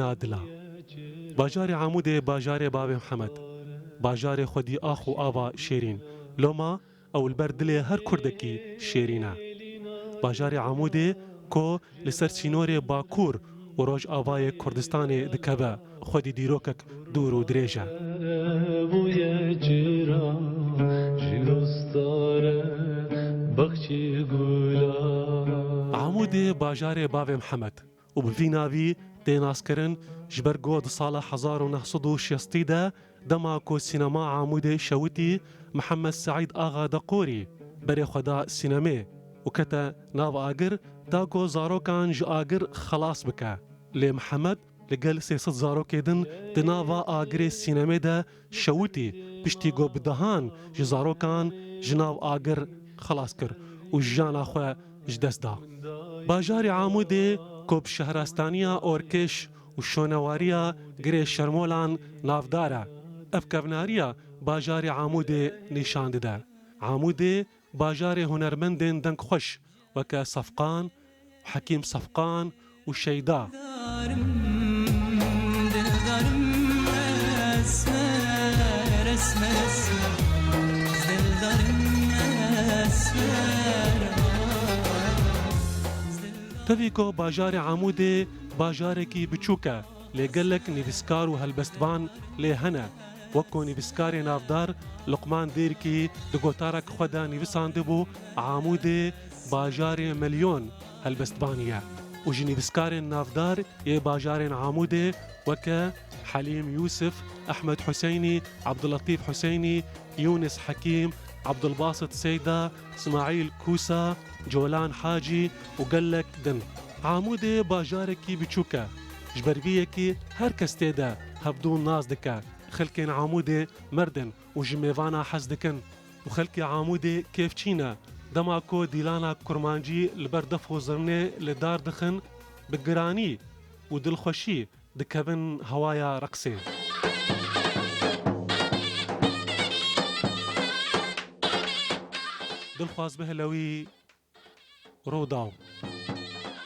بنا دلا. باجار عمود باجار باب محمد، باجار خودی آخو آوا شیرین، لوما او البردل هر کردکی شیرینا. باجار عمود کو لسر سینور باکور و روج آوای کردستان دکبه خودی دیروکک دور و دریجه. عمود باجار باب محمد و بفیناوی تناس کرن جبرگود سال 1960 ده دماکو سینما عمود شوتی محمد سعید آغا دقوری بری خدا سینمه و کتا ناو آگر داگو زاروکان جو آگر خلاص بکه لی محمد لگل 300 زاروکیدن دناوا آگر سینمه ده شوتی پشتی گو بدهان جو زاروکان جناو آگر خلاص کر و جانا خو جدست دا. باجار عمود کوب شهرستانیا اورکش و شونواریا گری شرمولان نافدارا افکوناریا باجار عمود نشان ده. عمود باجار هنرمندن دنگ خوش وکا صفقان حکیم صفقان و شیدا. تبیکو باجار عمود باجار کی بچوکه لگلک نویسکار و هلبستبان لهنه وکو نویسکار نافدار لقمان دیر کی دگوتارک خدا نویسانده بو عمود باجار ملیون هلبستبانیه و جی نویسکار نافدار یه باجار عمود وکه حلیم یوسف احمد حسینی عبداللطیف حسینی یونس حکیم عبدالباسط سيدة اسماعيل كوسا جولان حاجي وقلك دن. عمود باجاركي بچوكا جبربيكي هر كستيدا هبدون ناز دكا خلكين عمود مردن وجميفانا حزدكن وخلكي عمود كيف چينا دماكو ديلانا كرمانجي لبردف وزرني لدار دخن بقراني ودلخوشي دكبن هوايا رقصي. دلخواز بهلوي روداو.